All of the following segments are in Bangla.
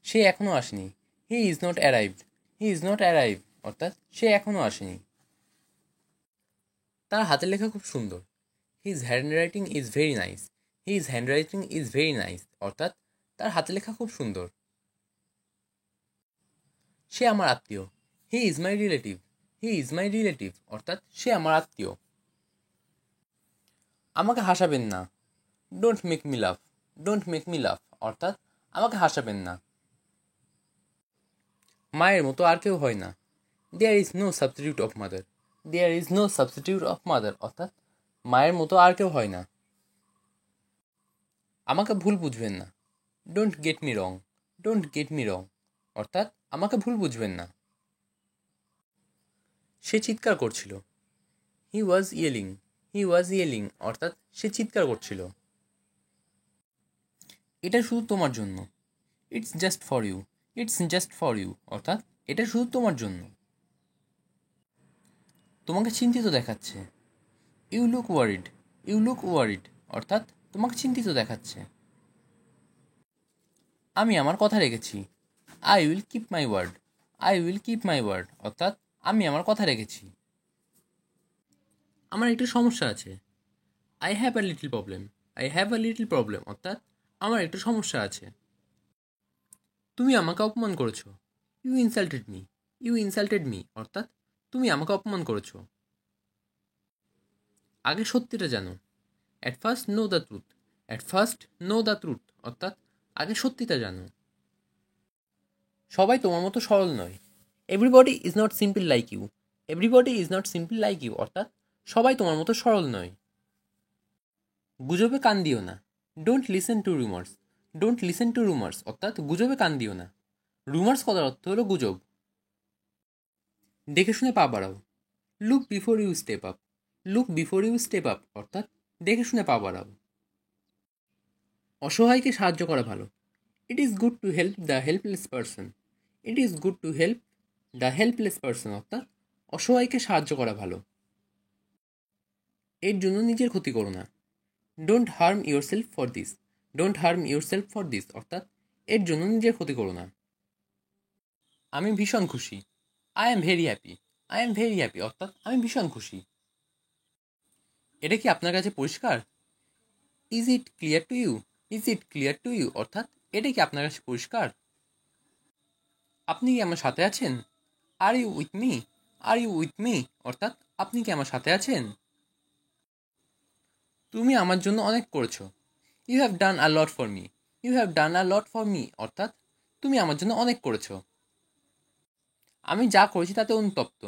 সে এখনও আসেনি। He is not arrived. He is not arrive অর্থাৎ সে এখনও আসেনি। তার হাতের লেখা খুব সুন্দর। His handwriting is very nice. His handwriting is very nice অর্থাৎ তার হাতের লেখা খুব সুন্দর। সে আমার আত্মীয়। He is my relative. He is my relative অর্থাৎ সে আমার আত্মীয়। আমাকে হাসাবেন না। ডোন্ট মেক মি লাফ। ডোন্ট মেক মি লাফ অর্থাৎ আমাকে হাসাবেন না। মায়ের মতো আর কেউ হয় না। There is no substitute of mother. There is no substitute of mother অর্থাৎ মায়ের মতো আর কেউ হয় না। আমাকে ভুল বুঝবেন না। Don't get me wrong. Don't get me রং অর্থাৎ আমাকে ভুল বুঝবেন না। সে চিৎকার করছিল। হি ওয়াজ ইয়েলিং। হি ওয়াজ ইয়েলিং অর্থাৎ সে চিৎকার করছিল। এটা শুধু তোমার জন্য। It's just for you. It's just for you অর্থাৎ এটা শুধু তোমার জন্য। তোমাকে চিন্তিত দেখাচ্ছে। You look worried. You look worried অর্থাৎ তোমাকে চিন্তিত দেখাচ্ছে। আমি আমার কথা রেখেছি। I will keep my word. I will keep my word অর্থাৎ আমি আমার কথা রেখেছি। আমার একটু সমস্যা আছে। I have a little problem. I have a little problem অর্থাৎ আমার একটু সমস্যা আছে। তুমি আমাকে অপমান করেছো। You insulted me. You insulted me অর্থাৎ তুমি আমাকে অপমান করেছো। আগে সত্যিটা জানো। At first know the truth. At first know the truth অর্থাৎ আগে সত্যিটা জানো। সবাই তোমার মতো সরল নয়। Everybody is not simple like you. Everybody is not simple like you অর্থাৎ সবাই তোমার মতো সরল নয়। গুজবে কান দিও না। Don't listen to rumours. Don't listen to rumours অর্থাৎ গুজবে কান দিও না। রুমার্স কথার অর্থ হলো গুজব। দেখে শুনে পা বাড়াও। Look before you step up. Look before you step up অর্থাৎ দেখে শুনে পা বাড়াও। অসহায়কে সাহায্য করা ভালো। It is good to help the helpless person. It is good to help the helpless person অর্থাৎ অসহায়কে সাহায্য করা ভালো। এর জন্য নিজের ক্ষতি করো না। Don't harm your self for this. Don't harm your self for this অর্থাৎ এর জন্য নিজের ক্ষতি করো না। আমি ভীষণ খুশি। I am very happy. I am very happy অর্থাৎ আমি ভীষণ খুশি। এটা কি আপনার কাছে পরিষ্কার? Is it clear to you? Is it clear to you অর্থাৎ এটা কি আপনার কাছে পরিষ্কার? আপনি কি আমার সাথে আছেন? Are you with me? Are you with me অর্থাৎ আপনি কি আমার সাথে আছেন? তুমি আমার জন্য অনেক করেছো। You have done a lot for me. You have done a lot for me অর্থাৎ তুমি আমার জন্য অনেক করেছো। আমি যা করেছি তাতে অনুতপ্ত।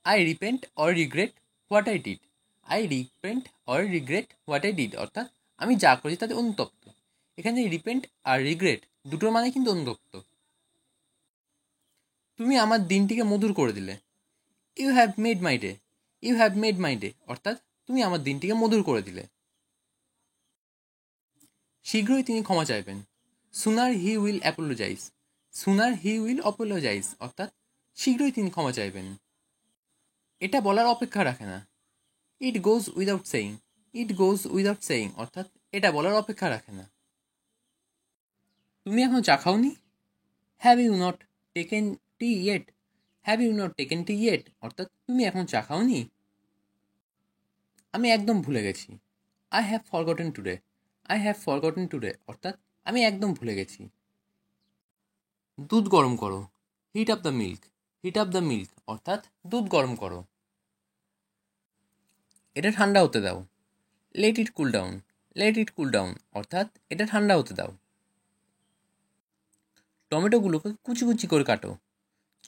I repent or regret what I did. I repent or regret what I did অর্থাৎ আমি যা করেছি তাতে অনুতপ্ত। এখানে রিপেন্ট আর রিগ্রেট দুটোর মানে কিন্তু অনুতপ্ত। তুমি আমার দিনটিকে মধুর করে দিলে। You have made my day. You have made my day অর্থাৎ তুমি আমার দিনটিকে মধুর করে দিলে। শীঘ্রই তিনি ক্ষমা চাইবেন। Sooner he will apologise. Sooner he will apologise অর্থাৎ শীঘ্রই তিনি ক্ষমা চাইবেন। এটা বলার অপেক্ষা রাখে না। ইট গোজ উইদাউট সেইং। ইট গোজ উইদাউট সেইং অর্থাৎ এটা বলার অপেক্ষা রাখে না। তুমি এখন চা খাওনি? Have you not taken tea yet? Have you not taken tea yet অর্থাৎ তুমি এখন চা খাওনি? আমি একদম ভুলে গেছি। I have forgotten today. I have forgotten today অর্থাৎ আমি একদম ভুলে গেছি। দুধ গরম করো। Heat up the milk. Heat up the milk অর্থাৎ দুধ গরম করো। এটা ঠান্ডা হতে দাও। Let it cool down. Let it cool down অর্থাৎ এটা ঠান্ডা হতে দাও। টমেটোগুলোকে কুচি কুচি করে কাটো।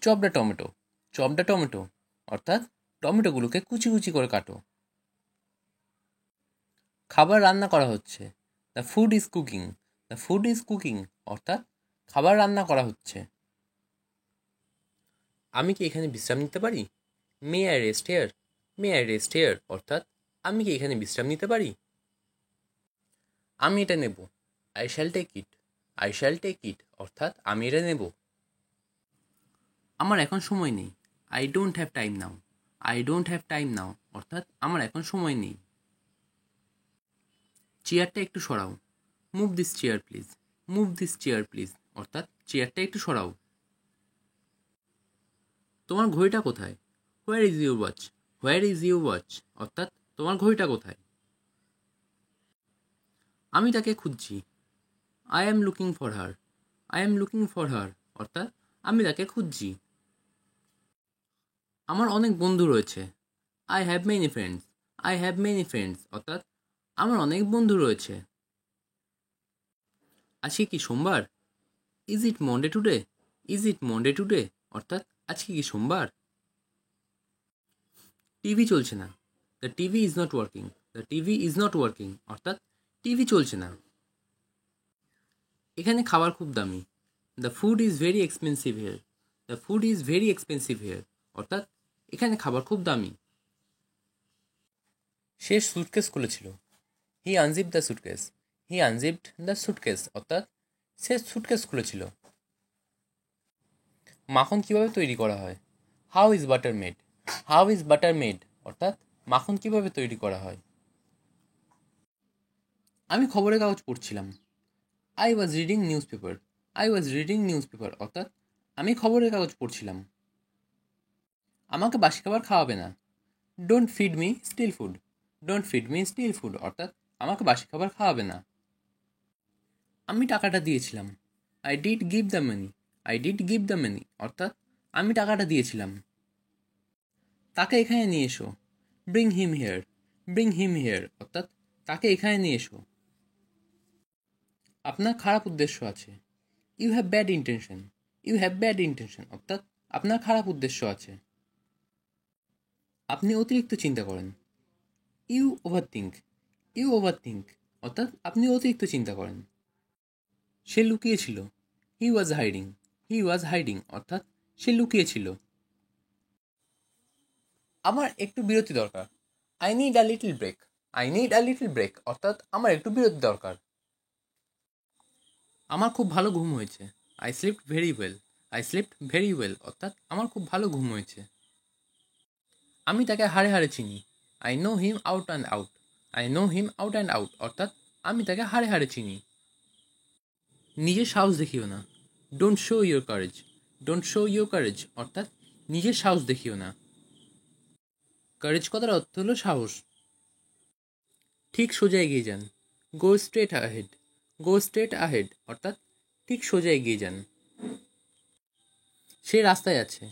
Chop the tomato. Chop the tomato অর্থাৎ টমেটোগুলোকে কুচি কুচি করে কাটো। খাবার রান্না করা হচ্ছে। The food is cooking. The food is cooking অর্থাৎ খাবার রান্না করা হচ্ছে। আমি কি এখানে বিশ্রাম নিতে পারি? May I rest here? May I rest here অর্থাৎ আমি কি এখানে বিশ্রাম নিতে পারি? আমি এটা নেব। I shall take it. I shall take it অর্থাৎ আমি এটা নেব। আমার এখন সময় নেই। I don't have time now. I don't have time now অর্থাৎ আমার এখন সময় নেই। চেয়ারটা একটু সরাও। Move this chair please. Move this chair please অর্থাৎ চেয়ারটা একটু সরাও। তোমার ঘড়িটা কোথায়? Where is your watch? Where is your watch? অর্থাৎ তোমার ঘড়িটা কোথায়? আমি তাকে খুঁজছি। I am looking for her. I am looking for her অর্থাৎ আমি তাকে খুঁজছি। আমার অনেক বন্ধু রয়েছে। I have many friends. I have many friends অর্থাৎ আমার অনেক বন্ধু রয়েছে। আজকে কি সোমবার? Is it Monday today? Is it Monday today অর্থাৎ আজকে কি সোমবার? টিভি চলছে না। The TV is not working. The TV is not working অর্থাৎ টিভি চলছে না। এখানে খাবার খুব দামি। The food is very expensive here. The food is very expensive here অর্থাৎ এখানে খাবার খুব দামি। সে সুটকেস খুলেছিল। He unzip the suitcase. He unzipped the suitcase অর্থাৎ সে সুটকেস খুলেছিল। মাখন কিভাবে তৈরি করা হয়? How is butter made? How is butter made অর্থাৎ মাখন কিভাবে তৈরি করা হয়? আমি খবরের কাগজ পড়ছিলাম। I was reading news paper. I was reading news paper অর্থাৎ আমি খবরের কাগজ পড়ছিলাম। আমাকে বাসি খাবার খাওয়াবে না। Don't feed me still food. Don't feed me still food অর্থাৎ আমাকে বাসি খাবার খাওয়াবে না। আমি টাকাটা দিয়েছিলাম। I did give the money. I did give the money অর্থাৎ আমি টাকাটা দিয়েছিলাম। তাকে এখানে নিয়ে এসো। Bring him here. Bring him here অর্থাৎ তাকে এখানে নিয়ে এসো। আপনার খারাপ উদ্দেশ্য আছে। You have bad intention. You have bad intention অর্থাৎ আপনার খারাপ উদ্দেশ্য আছে। আপনি অতিরিক্ত চিন্তা করেন। You over think. You over think অর্থাৎ আপনি অতিরিক্ত চিন্তা করেন। সে লুকিয়েছিল। হি ওয়াজ হাইডিং। হি ওয়াজ হাইডিং অর্থাৎ সে লুকিয়েছিল। আমার একটু বিরতি দরকার। I need a little break. I need a little break অর্থাৎ আমার একটু বিরতি দরকার। আমার খুব ভালো ঘুম হয়েছে। I slept very well. I slept very well অর্থাৎ আমার খুব ভালো ঘুম হয়েছে। আমি তাকে হাড়ে হাড়ে চিনি। I know him out and out. I know him out and out অর্থাৎ আমি তাকে হাড়ে হাড়ে চিনি। নিজের সাহস দেখিও না। Don't show your courage. Don't show your courage অর্থাৎ নিজের সাহস দেখিও না। কারেজ কথার অর্থ হলো সাহস। ঠিক সোজা এগিয়ে যান। Go straight ahead. Go straight ahead অর্থাৎ ঠিক সোজা এগিয়ে যান। সে রাস্তায় আছে।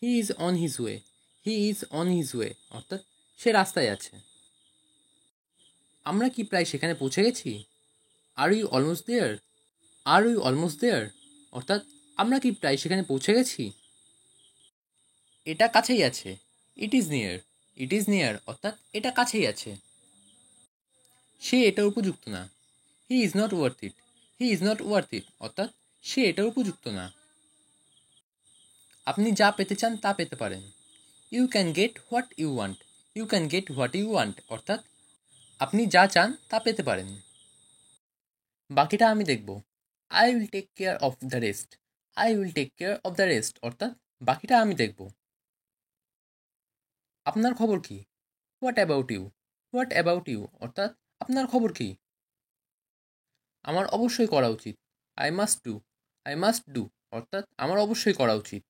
He is on his way. He is on his way অর্থাৎ সে রাস্তায় আছে। আমরা কি প্রায় সেখানে পৌঁছে গেছি? Are you almost there? Are you almost there অর্থাৎ আমরা কি প্রায় সেখানে পৌঁছে গেছি? এটা কাছেই আছে। It is near. It is near অর্থাৎ এটা কাছেই আছে। সে এটার উপযুক্ত না। He is not worth it. He is not worth it অর্থাৎ সে এটার উপযুক্ত না। আপনি যা পেতে চান তা পেতে পারেন। You can get what you want. You can get what you want অর্থাৎ আপনি যা চান তা পেতে পারেন। বাকিটা আমি দেখব। I will take care of the rest. I will take care of the rest অর্থাৎ বাকিটা আমি দেখব। আপনার খবর কি? What about you? What about you অর্থাৎ আপনার খবর কি? আমার অবশ্যই করা উচিত। I must do. I must do অর্থাৎ আমার অবশ্যই করা উচিত।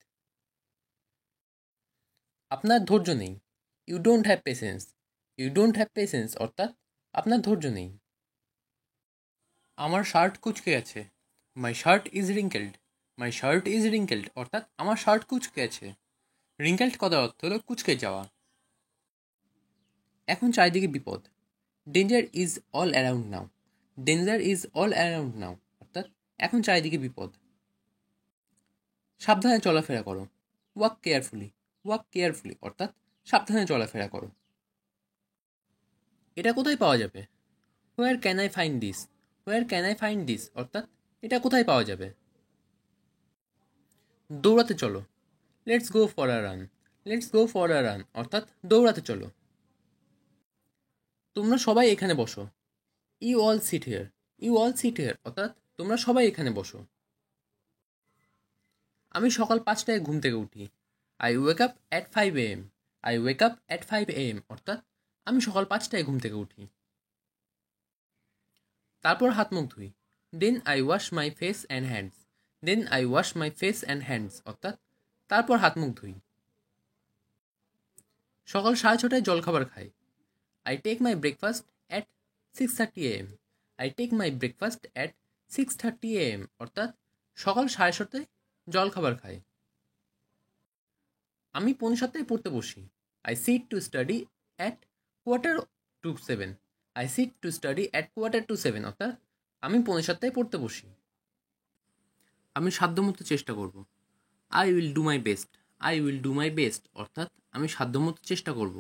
আপনার ধৈর্য নেই। You don't have patience. You don't have patience অর্থাৎ আপনার ধৈর্য নেই। আমার শার্ট কুঁচকে গেছে। মাই shirt is wrinkled. My shirt is wrinkled অর্থাৎ আমার শার্ট কুঁচকে গেছে। রিঙ্কেলড কথার অর্থ হলো কুঁচকে যাওয়া। এখন চারিদিকে বিপদ। Danger is all around now. Danger is all around now অর্থাৎ এখন চারিদিকে বিপদ। সাবধানে চলাফেরা করো। Walk carefully. ওয়াক কেয়ারফুলি অর্থাৎ সাবধানে চলাফেরা করো। এটা কোথায় পাওয়া যাবে? Where can I find this? Where can I find this অর্থাৎ এটা কোথায় পাওয়া যাবে? দৌড়াতে চলো। Let's go for a run. Let's go for a run অর্থাৎ দৌড়াতে চলো। তোমরা সবাই এখানে বসো। You all sit here. You all sit here অর্থাৎ তোমরা সবাই এখানে বসো। আমি সকাল 5টায় ঘুম থেকে উঠি। I wake up at 5 AM। I wake up at 5 AM অর্থাৎ আমি সকাল 5টায় ঘুম থেকে উঠি। তারপর হাত মুখ ধুই। Then I wash my face and hands. Then I wash my face and hands, অর্থাৎ তারপর হাত মুখ ধুই। সকাল 6:30টায় জলখাবার খাই। I take my breakfast at 6:30 AM। I take my breakfast at 6:30 AM, অর্থাৎ সকাল 7:30টায় জলখাবার খাই। আমি 6:45টায় পড়তে বসি। I sit to study at 6:45। I sit to study at 6:45, অর্থাৎ আমি 6:45টায় পড়তে বসি। আমি সাধ্যমতো চেষ্টা করব। I will do my best. I will do my best, অর্থাৎ আমি সাধ্যমতো চেষ্টা করব।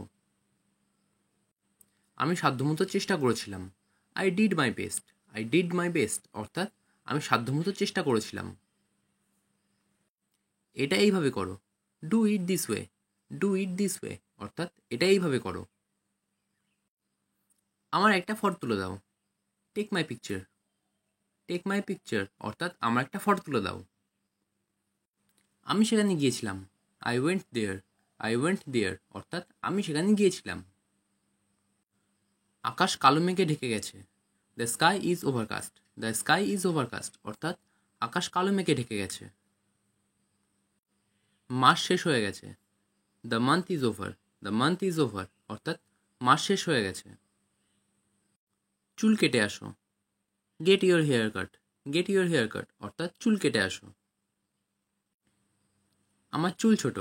আমি সাধ্যমতো চেষ্টা করেছিলাম। I did my best. I did my best, অর্থাৎ আমি সাধ্যমতো চেষ্টা করেছিলাম। এটা এইভাবে করো। Do it this way. Do it this way, অর্থাৎ এটা এইভাবে করো। আমার একটা ফটো তুলে দাও। Take my picture. Take my picture, অর্থাৎ আমার একটা ফটো তুলে দাও। আমি সেখানে গিয়েছিলাম। I went there. I went there, অর্থাৎ আমি সেখানে গিয়েছিলাম। আকাশ কালো মেঘে ঢেকে গেছে। The sky is overcast. The sky is overcast, অর্থাৎ আকাশ কালো মেঘে ঢেকে গেছে। মাস শেষ হয়ে গেছে। The month is over. The month is over, অর্থাৎ মাস শেষ হয়ে গেছে। চুল কেটে আসো। Get your hair cut. Get your hair cut, অর্থাৎ চুল কেটে আসো। আমার চুল ছোট।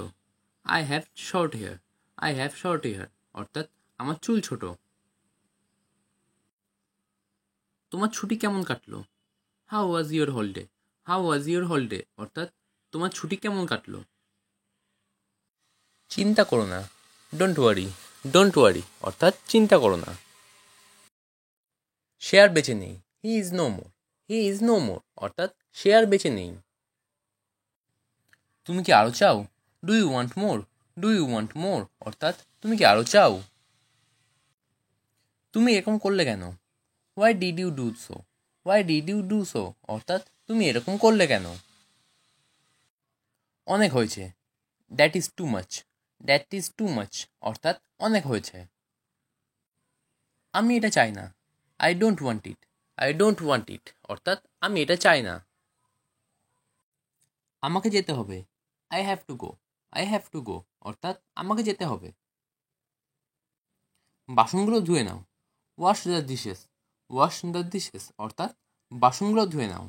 I have short hair. I have short hair, অর্থাৎ আমার চুল ছোট। তোমার ছুটি কেমন কাটলো? How was your holiday? How was your holiday, অর্থাৎ তোমার ছুটি কেমন কাটলো? চিন্তা করো না। Don't worry. ডোন্ট ওয়ারি, অর্থাৎ চিন্তা করো না। সে আর বেঁচে নেই। He is no more. He is no more, অর্থাৎ সে আর বেঁচে নেই। তুমি কি আরও চাও? Do you want more? Do you want more, অর্থাৎ তুমি কি আরও চাও? তুমি এরকম করলে কেন? Why did you do so? Why did you do so, অর্থাৎ তুমি এরকম করলে কেন? অনেক হয়েছে। That is too much. That is too much, অর্থাৎ অনেক হয়েছে। আমি এটা চাই না। I don't want it. I don't want it, অর্থাৎ আমি এটা চাই না। আমাকে যেতে হবে। I have to go. I have to go, অর্থাৎ আমাকে যেতে হবে। বাসনগুলো ধুয়ে নাও। Wash the dishes. Wash the dishes, অর্থাৎ বাসনগুলো ধুয়ে নাও।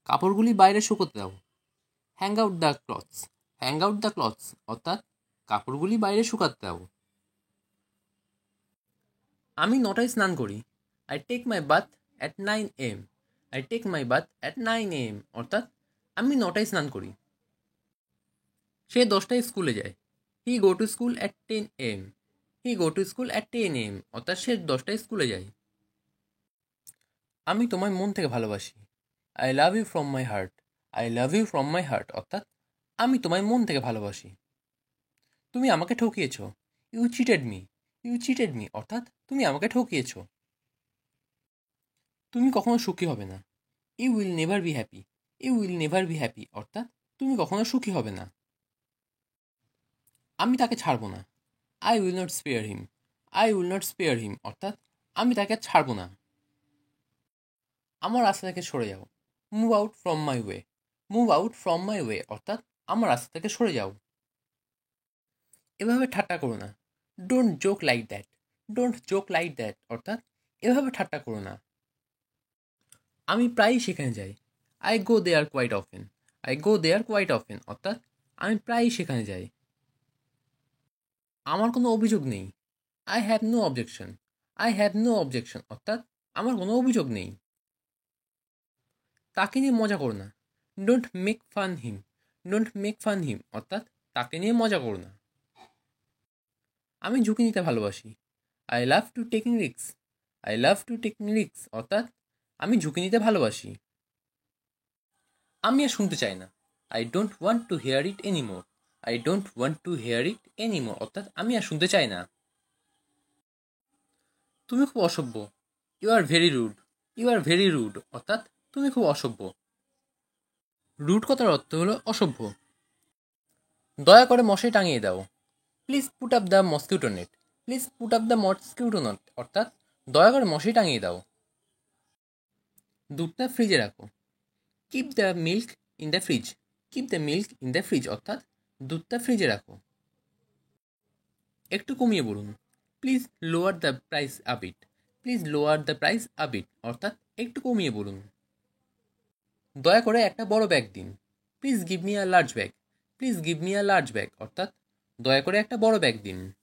কাপড়গুলি বাইরে শুকোতে দাও। Hang out the clothes. Hang out the clothes, অর্থাৎ কাপড়গুলি বাইরে শুকাতে দাও। আমি 9টায় স্নান করি। I take my bath at 9 AM। I take my bath at 9 AM, অর্থাৎ আমি 9টায় স্নান করি। সে 10টায় স্কুলে যায়। He go to school at 10 AM। He go to school at 10 AM, অর্থাৎ সে 10টায় স্কুলে যায়। আমি তোমায় মন থেকে ভালোবাসি। I love you from my heart. I love you from my heart, অর্থাৎ আমি তোমায় মন থেকে ভালোবাসি। তুমি আমাকে ঠকিয়েছ। You cheated me. You cheated me, অর্থাৎ তুমি আমাকে ঠকিয়েছ। তুমি কখনো সুখী হবে না। You will never be happy. You will never be happy, অর্থাৎ তুমি কখনো সুখী হবে না। আমি তাকে ছাড়বো না। I will not spare him. I will not spare him, অর্থাৎ আমি তাকে ছাড়বো না। আমার রাস্তা থেকে সরে যাও। Move out from my way. Move out from my way, অর্থাৎ আমার রাস্তা থেকে সরে যাও। এভাবে ঠাট্টা করো না। Don't joke like that. Don't joke like that, অর্থাৎ এভাবে ঠাট্টা করো না। আমি প্রায়ই সেখানে যাই। I go there quite often. I go there quite often, অর্থাৎ আমি প্রায়ই সেখানে যাই। আমার কোনো অভিযোগ নেই। I have no objection. I have no objection, অর্থাৎ আমার কোনো অভিযোগ নেই। তাকে নিয়ে মজা করো না। Don't make fun him. Don't make fun him, অর্থাৎ তাকে নিয়ে মজা করো না। আমি ঝুঁকি নিতে ভালোবাসি। I love to taking risk. I love to taking risk, অর্থাৎ আমি ঝুঁকি নিতে ভালোবাসি। আমি আর শুনতে চাই না। I don't want to hear it anymore. I don't want to hear it anymore, অর্থাৎ আমি আর শুনতে চাই না। তুমি খুব অসভ্য। You are very rude. You are very rude, অর্থাৎ তুমি খুব অসভ্য। রুড কথার অর্থ হলো অসভ্য। দয়া করে মশারি টাঙিয়ে দাও। Please put up the mosquito net. Please put up the mosquito net, অর্থাৎ দয়া করে মশারি টাঙিয়ে দাও। দুধটা ফ্রিজে রাখো। Keep the milk in the fridge. Keep the milk in the fridge অর্থাৎ দুধটা ফ্রিজে রাখো। একটু কমিয়ে বলুন, please lower the price a bit. Please lower the price a bit অর্থাৎ একটু কমিয়ে বলুন। দয়া করে একটা বড় ব্যাগ দিন। Please give me a large bag. Please give me a large bag অর্থাৎ দয়া করে একটা বড় ব্যাগ দিন।